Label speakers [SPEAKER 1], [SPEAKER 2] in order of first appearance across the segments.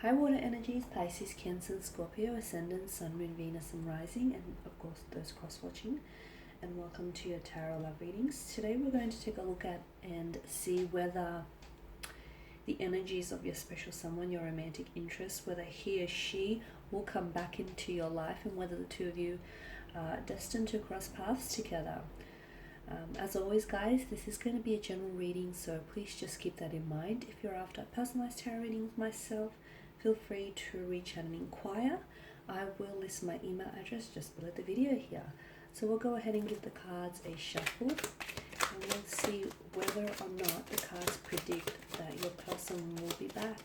[SPEAKER 1] High water energies, Pisces, Cancer, Scorpio, Ascendant, Sun, Moon, Venus, and Rising, and of course those cross-watching. And welcome to your Tarot Love Readings. Today we're going to take a look at and see whether the energies of your special someone, your romantic interest, whether he or she will come back into your life and whether the two of you are destined to cross paths together. As always, guys, this is going to be a general reading, so please just keep that in mind. If you're after personalized tarot readings myself, feel free to reach out and inquire. I will list my email address just below the video here. So we'll go ahead and give the cards a shuffle, and we'll see whether or not the cards predict that your person will be back.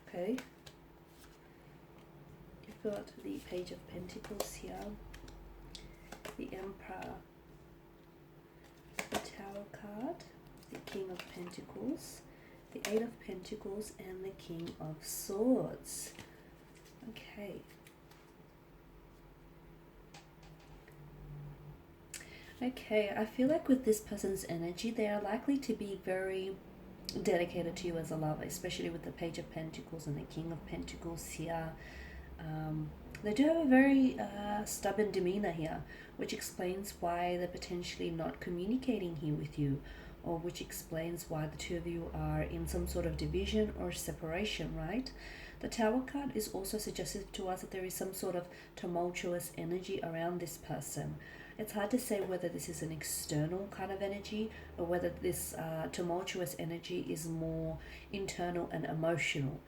[SPEAKER 1] Okay, you've got the Page of Pentacles here, the Emperor, the Tower card, the King of Pentacles, the Eight of Pentacles, and the King of Swords. Okay. Okay, I feel like with this person's energy, they are likely to be very dedicated to you as a lover, especially with the Page of Pentacles and the King of Pentacles here. They do have a very stubborn demeanor here, which explains why they're potentially not communicating here with you, or which explains why the two of you are in some sort of division or separation, right? The Tower card is also suggestive to us that there is some sort of tumultuous energy around this person. It's hard to say whether this is an external kind of energy or whether this tumultuous energy is more internal and emotional.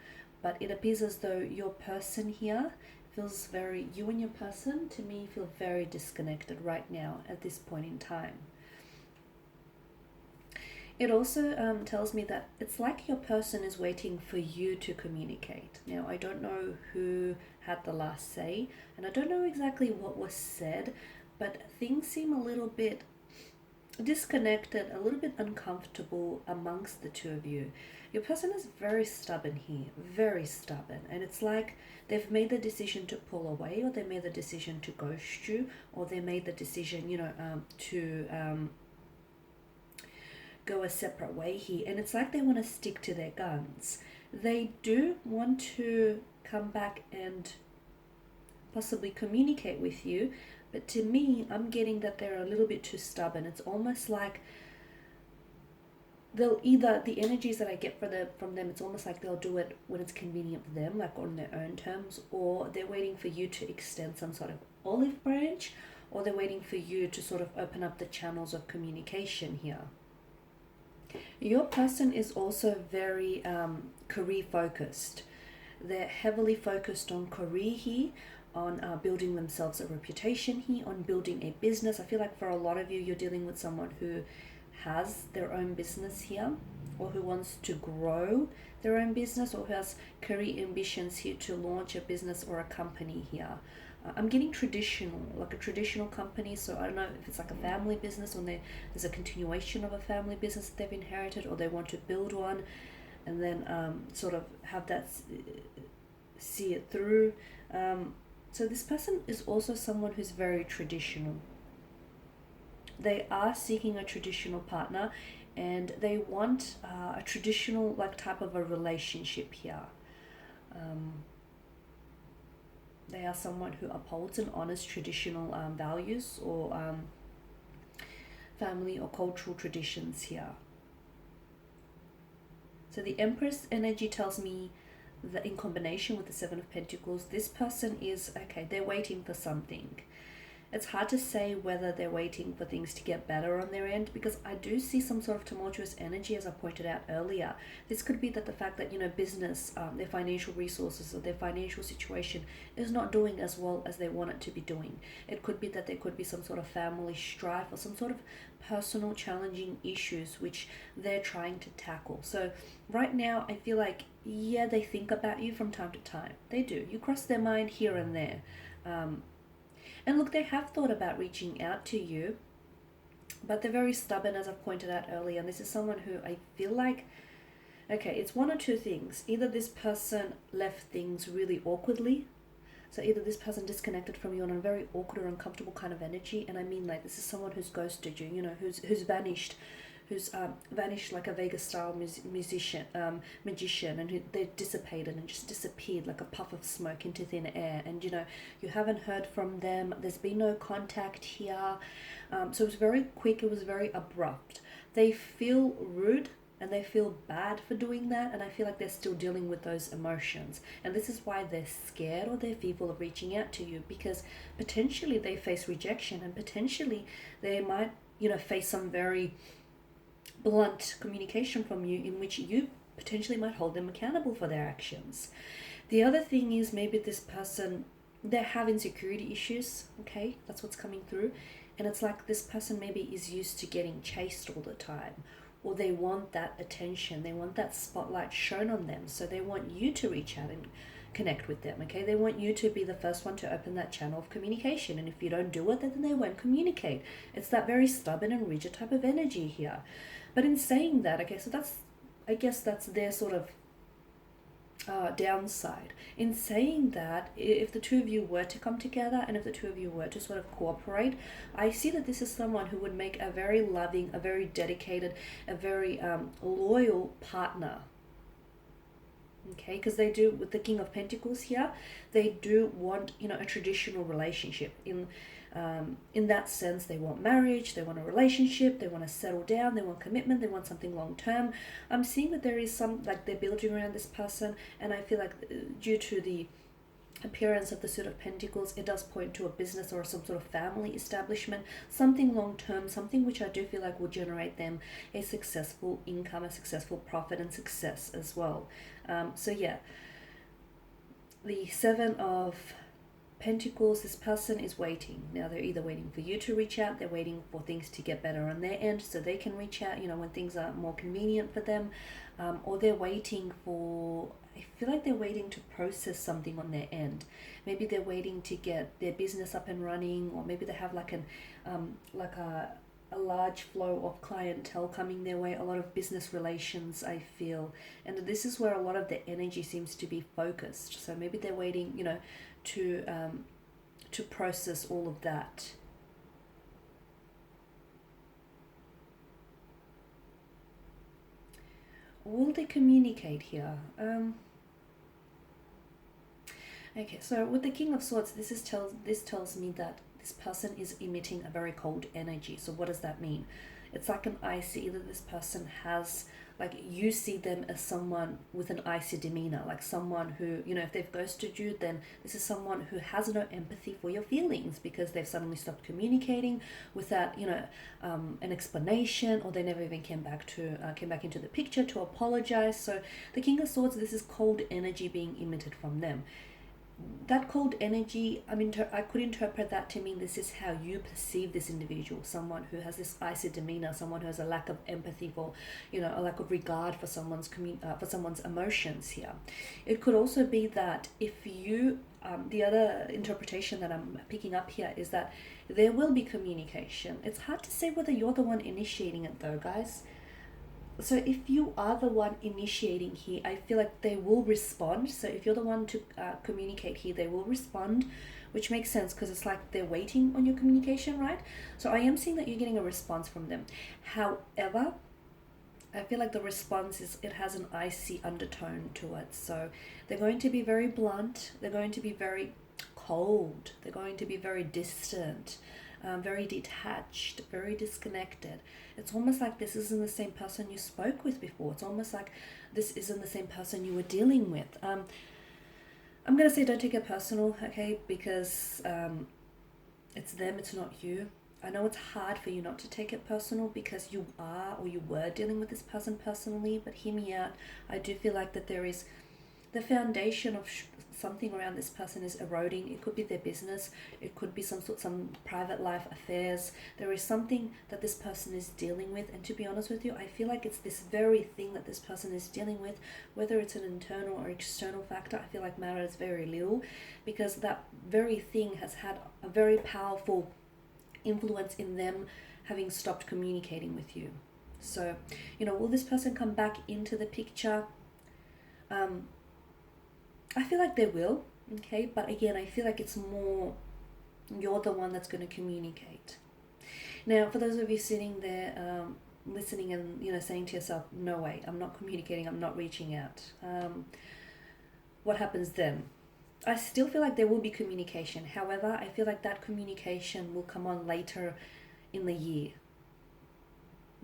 [SPEAKER 1] But it appears as though your person here feels very, you and your person, to me, feel very disconnected right now at this point in time. It also tells me that it's like your person is waiting for you to communicate. Now, I don't know who had the last say, and I don't know exactly what was said, but things seem a little bit disconnected, a little bit uncomfortable amongst the two of you. Your person is very stubborn here, very stubborn, and it's like they've made the decision to pull away, or they made the decision to ghost you, or they made the decision, to go a separate way here, and it's like they want to stick to their guns. They do want to come back and possibly communicate with you, but to me, I'm getting that they're a little bit too stubborn. It's almost like they'll either, the energies that I get from them, it's almost like they'll do it when it's convenient for them, like on their own terms, or they're waiting for you to extend some sort of olive branch, or they're waiting for you to sort of open up the channels of communication here. Your person is also very career focused. They're heavily focused on career here, on building themselves a reputation here, on building a business. I feel like for a lot of you, you're dealing with someone who has their own business here, or who wants to grow their own business, or who has career ambitions here to launch a business or a company here. I'm getting traditional, like a traditional company, so I don't know if it's like a family business, or there's a continuation of a family business that they've inherited, or they want to build one and then sort of have that, see it through. So this person is also someone who's very traditional. They are seeking a traditional partner, and they want a traditional type of a relationship here. They are someone who upholds and honors traditional values, or family or cultural traditions here. So the Empress energy tells me that in combination with the Seven of Pentacles, this person is, okay, they're waiting for something. It's hard to say whether they're waiting for things to get better on their end, because I do see some sort of tumultuous energy, as I pointed out earlier. This could be that the fact that, business, their financial resources or their financial situation is not doing as well as they want it to be doing. It could be that there could be some sort of family strife or some sort of personal challenging issues which they're trying to tackle. So right now, I feel like, yeah, they think about you from time to time. They do. You cross their mind here and there. And look, they have thought about reaching out to you, but they're very stubborn, as I've pointed out earlier. And this is someone who I feel like, okay, it's one or two things. Either this person left things really awkwardly. So either this person disconnected from you on a very awkward or uncomfortable kind of energy. And I mean, like, this is someone who's ghosted you, you know, who's vanished. Who's vanished like a Vegas style magician, and who, they dissipated and just disappeared like a puff of smoke into thin air. And you know, you haven't heard from them. There's been no contact here. So it was very quick. It was very abrupt. They feel rude and they feel bad for doing that, and I feel like they're still dealing with those emotions, and this is why they're scared or they're fearful of reaching out to you, because potentially they face rejection, and potentially they might, you know, face some very blunt communication from you in which you potentially might hold them accountable for their actions. The other thing is, maybe this person, they have insecurity issues. Okay, that's what's coming through, and it's like this person maybe is used to getting chased all the time, or they want that attention, they want that spotlight shown on them, so they want you to reach out and connect with them. Okay, they want you to be the first one to open that channel of communication, and if you don't do it, then they won't communicate. It's that very stubborn and rigid type of energy here. But in saying that, okay, so that's, I guess that's their sort of downside. In saying that, if the two of you were to come together and if the two of you were to sort of cooperate, I see that this is someone who would make a very loving, a very dedicated, a very loyal partner. Okay, because they do, with the King of Pentacles here, they do want, you know, a traditional relationship. In that sense, they want marriage, they want a relationship, they want to settle down, they want commitment, they want something long term. I'm seeing that there is some, like, they're building around this person, and I feel like due to the appearance of the Suit of Pentacles, it does point to a business or some sort of family establishment, something long term, something which I do feel like will generate them a successful income, a successful profit, and success as well. So yeah, the Seven of Pentacles, this person is waiting. Now they're either waiting for you to reach out, they're waiting for things to get better on their end so they can reach out, you know, when things are more convenient for them, or they're waiting for, I feel like they're waiting to process something on their end. Maybe they're waiting to get their business up and running, or maybe they have like a large flow of clientele coming their way, a lot of business relations, I feel. And this is where a lot of the energy seems to be focused. So maybe they're waiting, you know, to process all of that. Will they communicate here? Okay, so with the King of Swords, this tells me that this person is emitting a very cold energy. So what does that mean? It's like an icy, either this person has, like, you see them as someone with an icy demeanor, like someone who, you know, if they've ghosted you, then this is someone who has no empathy for your feelings because they've suddenly stopped communicating without, you know, an explanation, or they never even came back into the picture to apologize. So the King of Swords, this is cold energy being emitted from them. That cold energy, I could interpret that to mean this is how you perceive this individual, someone who has this icy demeanor, someone who has a lack of empathy for, you know, a lack of regard for someone's emotions here. It could also be that if you, the other interpretation that I'm picking up here is that there will be communication. It's hard to say whether you're the one initiating it though, guys. So if you are the one initiating here, I feel like they will respond. So if you're the one to communicate here, they will respond, which makes sense because it's like they're waiting on your communication, right? So I am seeing that you're getting a response from them. However, I feel like the response it has an icy undertone to it. So they're going to be very blunt. They're going to be very cold. They're going to be very distant. Very detached, very disconnected. It's almost like this isn't the same person you spoke with before. It's almost like this isn't the same person you were dealing with. I'm going to say don't take it personal, okay? Because it's them, it's not you. I know it's hard for you not to take it personal because you are or you were dealing with this person personally, but hear me out. I do feel like that there is the foundation of something around this person is eroding. It could be their business, it could be some private life affairs. There is something that this person is dealing with, and to be honest with you, I feel like it's this very thing that this person is dealing with, whether it's an internal or external factor. I feel like matters very little, because that very thing has had a very powerful influence in them having stopped communicating with you. So, will this person come back into the picture? I feel like they will, okay? But again, I feel like it's more you're the one that's going to communicate. Now, for those of you sitting there listening and, saying to yourself, no way, I'm not communicating, I'm not reaching out. What happens then? I still feel like there will be communication. However, I feel like that communication will come on later in the year.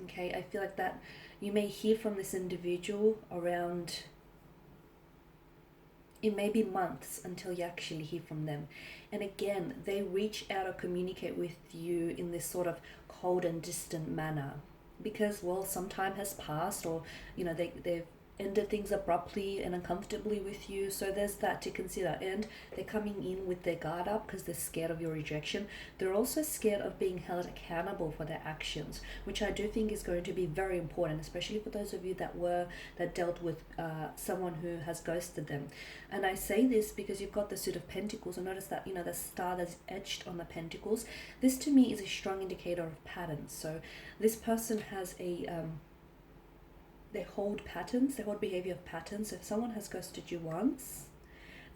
[SPEAKER 1] Okay, I feel like that you may hear from this individual around, it may be months until you actually hear from them. And again, they reach out or communicate with you in this sort of cold and distant manner because, well, some time has passed, or they've ended things abruptly and uncomfortably with you. So there's that to consider. And they're coming in with their guard up because they're scared of your rejection. They're also scared of being held accountable for their actions, which I do think is going to be very important, especially for those of you that dealt with someone who has ghosted them. And I say this because you've got the Suit of Pentacles, and notice that the star that's etched on the Pentacles. This to me is a strong indicator of patterns. So this person has they hold patterns, they hold behavior of patterns. So if someone has ghosted you once,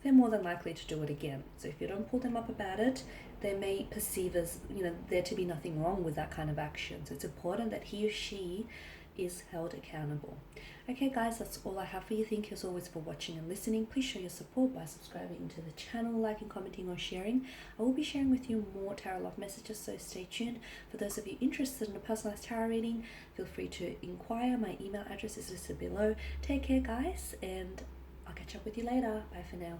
[SPEAKER 1] they're more than likely to do it again. So if you don't pull them up about it, they may perceive as, there to be nothing wrong with that kind of action. So it's important that he or she is held accountable. Okay guys, that's all I have for you. Thank you as always for watching and listening. Please show your support by subscribing to the channel, liking, commenting or sharing. I will be sharing with you more tarot love messages, so stay tuned. For those of you interested in a personalized tarot reading, feel free to inquire. My email address is listed below. Take care guys, and I'll catch up with you later. Bye for now.